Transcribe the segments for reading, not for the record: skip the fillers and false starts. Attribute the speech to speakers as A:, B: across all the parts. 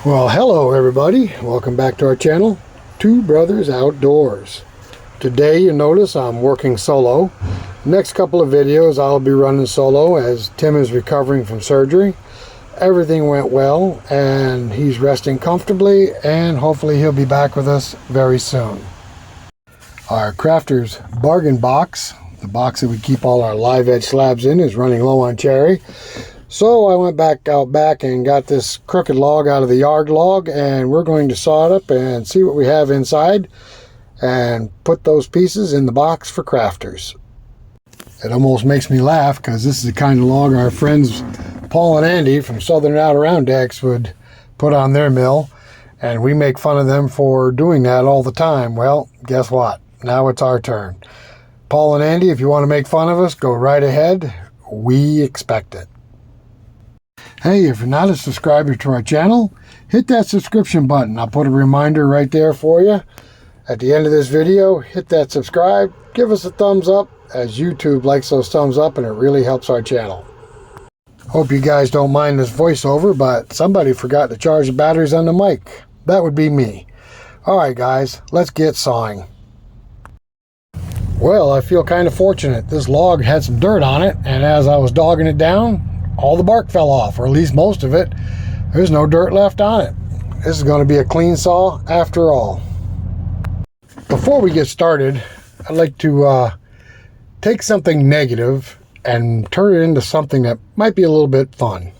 A: Well, hello everybody. Welcome back to our channel, Two Brothers Outdoors. Today you notice I'm working solo. Next couple of videos I'll be running solo as Tim is recovering from surgery. Everything went well and he's resting comfortably, and hopefully he'll be back with us very soon. Our crafter's bargain box, the box that we keep all our live edge slabs in, is running low on cherry. So I went out back and got this crooked log out of the yard log, and we're going to saw it up and see what we have inside and put those pieces in the box for crafters. It almost makes me laugh because this is the kind of log our friends Paul and Andy from Southern Adirondacks would put on their mill, and we make fun of them for doing that all the time. Well, guess what? Now it's our turn. Paul and Andy, if you want to make fun of us, go right ahead. We expect it. Hey, if you're not a subscriber to our channel, hit that subscription button. I'll put a reminder right there for you. At the end of this video, hit that subscribe. Give us a thumbs up, as YouTube likes those thumbs up and it really helps our channel. Hope you guys don't mind this voiceover, but somebody forgot to charge the batteries on the mic. That would be me. Alright guys, let's get sawing. Well, I feel kind of fortunate. This log had some dirt on it, and as I was dogging it down, all the bark fell off, or at least most of it. There's no dirt left on it. This is going to be a clean saw after all. Before we get started, I'd like to take something negative and turn it into something that might be a little bit fun.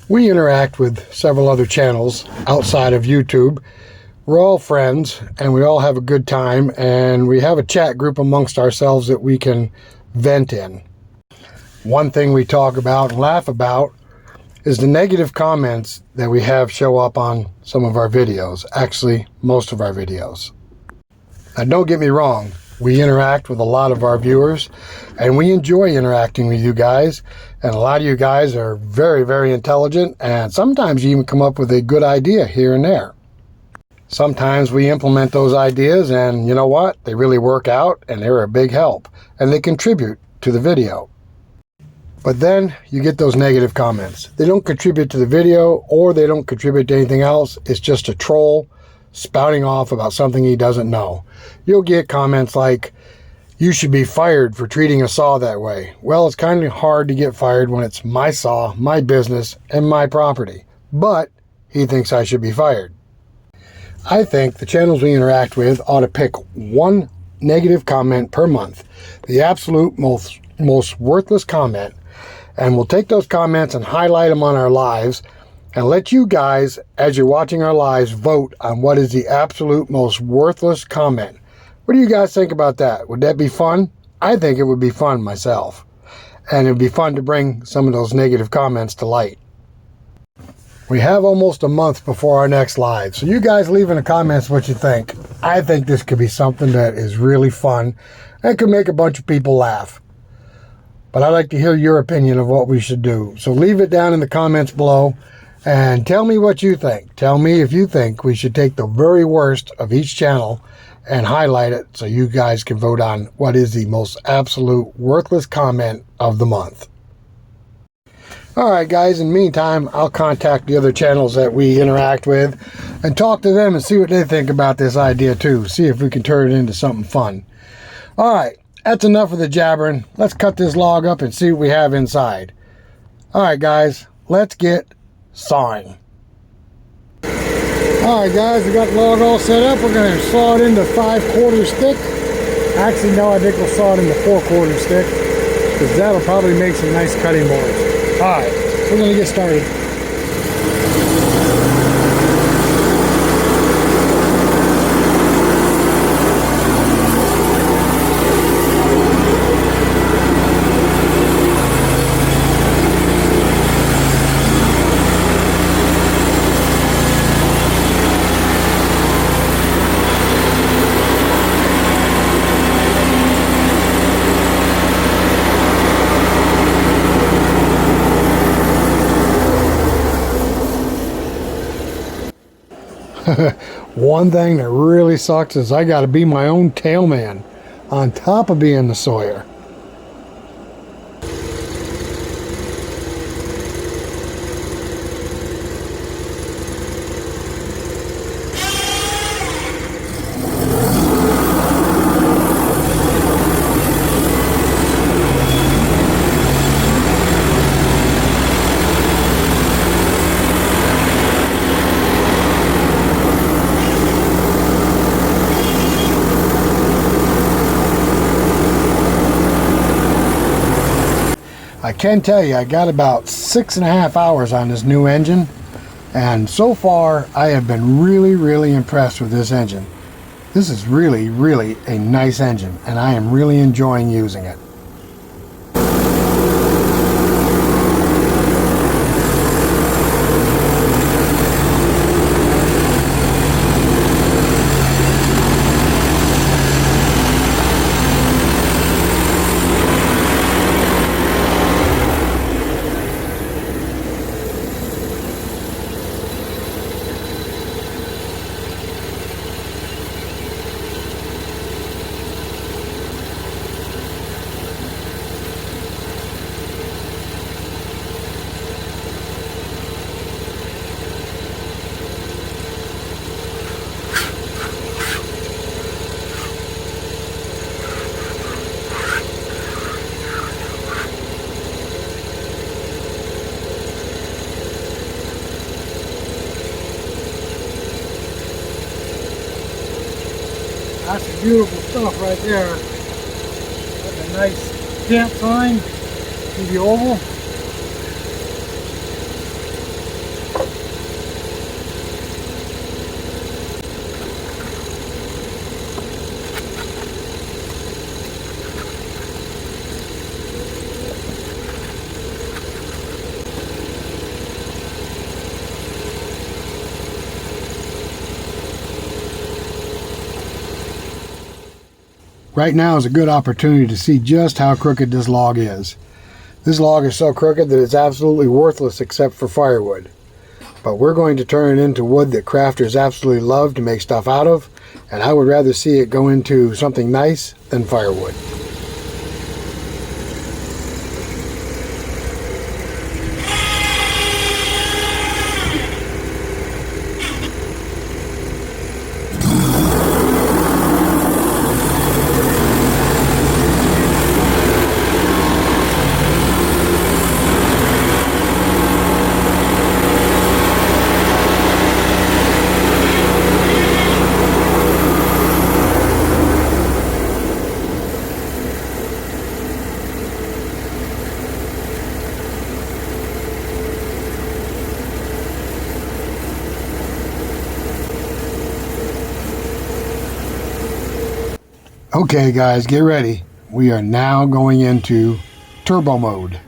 A: We interact with several other channels outside of YouTube. We're all friends and we all have a good time, and we have a chat group amongst ourselves that we can vent in. One thing we talk about and laugh about is the negative comments that we have show up on some of our videos. Actually, most of our videos. Now, don't get me wrong. We interact with a lot of our viewers, and we enjoy interacting with you guys. And a lot of you guys are very, very intelligent, and sometimes you even come up with a good idea here and there. Sometimes we implement those ideas, and you know what? They really work out, and they're a big help, and they contribute to the video. But then you get those negative comments. They don't contribute to the video, or they don't contribute to anything else. It's just a troll spouting off about something he doesn't know. You'll get comments like, "You should be fired for treating a saw that way." Well, it's kind of hard to get fired when it's my saw, my business, and my property. But he thinks I should be fired. I think the channels we interact with ought to pick one negative comment per month, the absolute most worthless comment, and we'll take those comments and highlight them on our lives and let you guys, as you're watching our lives, vote on what is the absolute most worthless comment. What do you guys think about that? Would that be fun? I think it would be fun myself. And it would be fun to bring some of those negative comments to light. We have almost a month before our next live, so you guys leave in the comments what you think. I think this could be something that is really fun and could make a bunch of people laugh. But I'd like to hear your opinion of what we should do. So leave it down in the comments below and tell me what you think. Tell me if you think we should take the very worst of each channel and highlight it so you guys can vote on what is the most absolute worthless comment of the month. Alright guys, in the meantime, I'll contact the other channels that we interact with and talk to them and see what they think about this idea too. See if we can turn it into something fun. Alright. That's enough of the jabbering. Let's cut this log up and see what we have inside. Alright guys, let's get sawing. Alright guys, we got the log all set up. We're going to saw it into 5/4 stick. Actually, no, I think we'll saw it into 4/4 stick, because that'll probably make some nice cutting boards. Alright, we're going to get started. One thing that really sucks is I got to be my own tailman on top of being the sawyer. I can tell you I got about 6.5 hours on this new engine, and so far I have been really impressed with this engine. This is really a nice engine, and I am really enjoying using it. That's some beautiful stuff right there. That's a nice camp sign to the oval. Right now is a good opportunity to see just how crooked this log is. This log is so crooked that it's absolutely worthless except for firewood. But we're going to turn it into wood that crafters absolutely love to make stuff out of, and I would rather see it go into something nice than firewood. Okay guys, get ready. We are now going into turbo mode.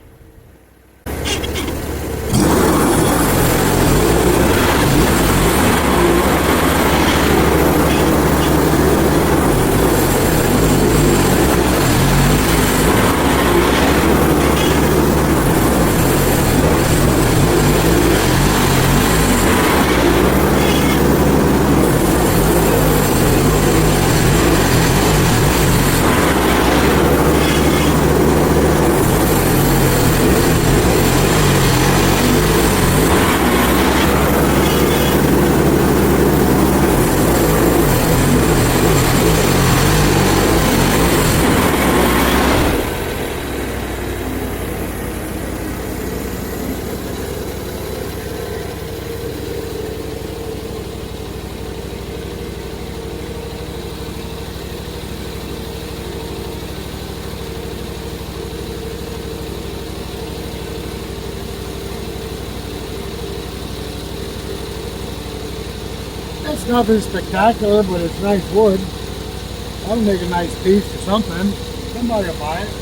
A: It's nothing spectacular, but it's nice wood. That'll make a nice piece or something. Somebody will buy it.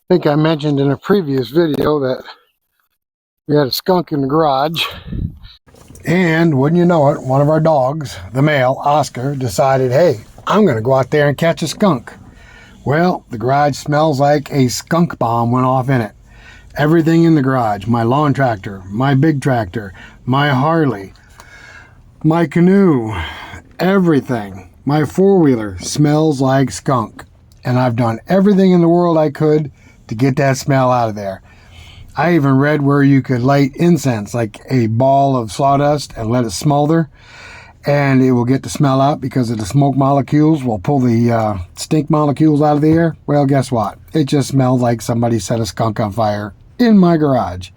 A: I think I mentioned in a previous video that we had a skunk in the garage, and wouldn't you know it, one of our dogs, the male, Oscar, decided, hey, I'm going to go out there and catch a skunk. Well, the garage smells like a skunk bomb went off in it. Everything in the garage, my lawn tractor, my big tractor, my Harley, my canoe, everything, my four-wheeler smells like skunk. And I've done everything in the world I could to get that smell out of there. I even read where you could light incense, like a ball of sawdust, and let it smolder, and it will get the smell out because of the smoke molecules will pull the stink molecules out of the air. Well, guess what? It just smelled like somebody set a skunk on fire in my garage.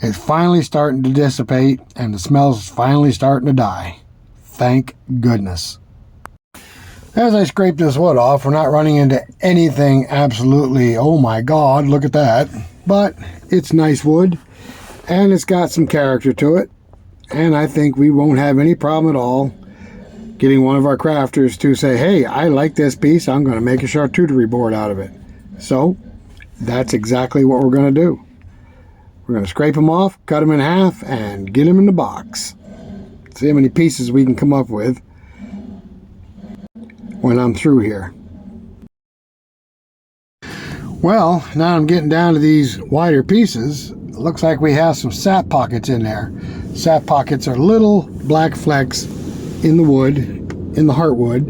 A: It's finally starting to dissipate, and the smell's finally starting to die. Thank goodness. As I scrape this wood off, we're not running into anything absolutely, oh my God, look at that. But it's nice wood, and it's got some character to it. And I think we won't have any problem at all getting one of our crafters to say, hey, I like this piece, I'm going to make a charcuterie board out of it. So that's exactly what we're going to do. We're going to scrape them off, cut them in half, and get them in the box. See how many pieces we can come up with when I'm through here. Well, now I'm getting down to these wider pieces. It looks like we have some sap pockets in there. Sap pockets are little black flecks in the wood, in the heartwood,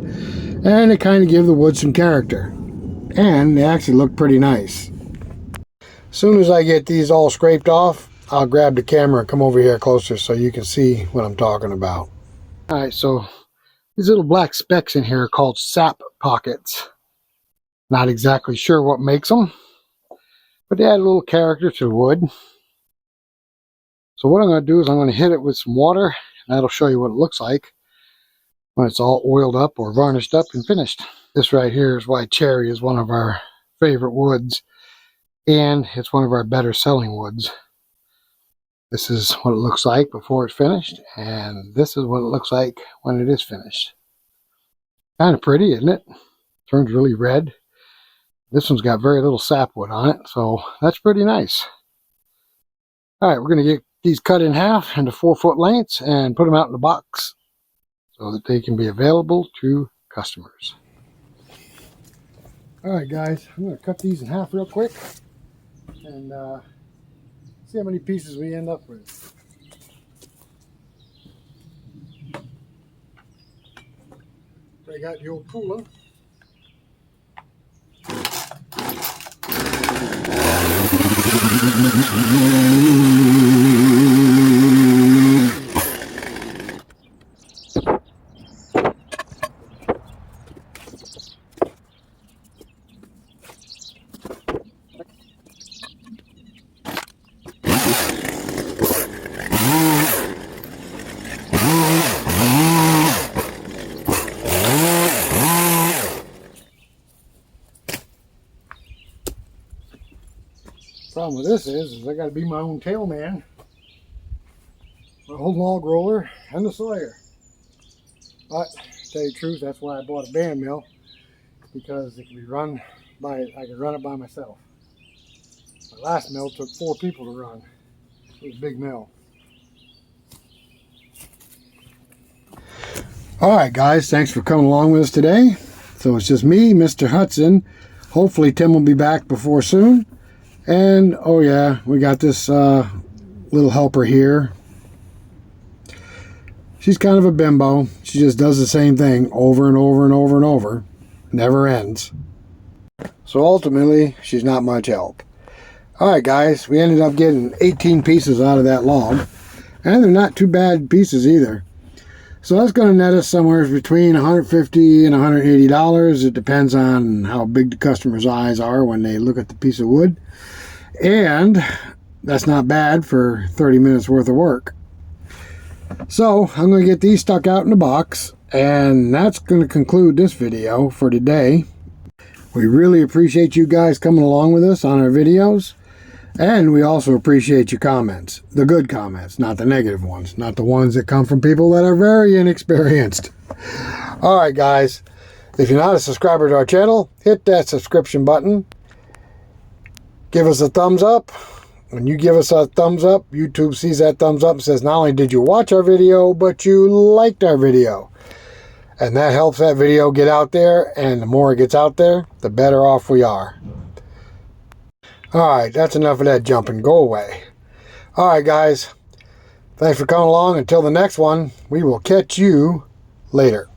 A: and they kind of give the wood some character. And they actually look pretty nice. As soon as I get these all scraped off, I'll grab the camera and come over here closer so you can see what I'm talking about. Alright, so these little black specks in here are called sap pockets. Not exactly sure what makes them, but they add a little character to the wood. So what I'm going to do is I'm going to hit it with some water, and that'll show you what it looks like when it's all oiled up or varnished up and finished. This right here is why cherry is one of our favorite woods, and it's one of our better selling woods. This is what it looks like before it's finished, and this is what it looks like when it is finished. Kind of pretty, isn't it? Turns really red. This one's got very little sapwood on it, so that's pretty nice. Alright, we're going to get these cut in half into 4-foot lengths and put them out in the box so that they can be available to customers. Alright guys, I'm going to cut these in half real quick and see how many pieces we end up with. I got the old cooler. Problem with this is I got to be my own tail man, my own log roller, and the sawyer. But to tell you the truth, that's why I bought a band mill, because it can be run by, I can run it by myself. My last mill took 4 people to run. It was a big mill. Alright guys, thanks for coming along with us today. So it's just me, Mr. Hudson. Hopefully Tim will be back before soon. And oh yeah, we got this little helper here. She's kind of a bimbo. She just does the same thing over and over and over and over. Never ends. So ultimately, she's not much help. Alright guys, we ended up getting 18 pieces out of that log. And they're not too bad pieces either. So that's going to net us somewhere between $150 and $180. It depends on how big the customer's eyes are when they look at the piece of wood. And that's not bad for 30 minutes worth of work. So I'm going to get these stuck out in the box. And that's going to conclude this video for today. We really appreciate you guys coming along with us on our videos. And we also appreciate your comments. The good comments, not the negative ones. Not the ones that come from people that are very inexperienced. Alright guys, if you're not a subscriber to our channel, hit that subscription button. Give us a thumbs up. When you give us a thumbs up, YouTube sees that thumbs up and says not only did you watch our video, but you liked our video. And that helps that video get out there, and the more it gets out there, the better off we are. Alright, that's enough of that jumping. Go away. Alright guys, thanks for coming along. Until the next one, we will catch you later.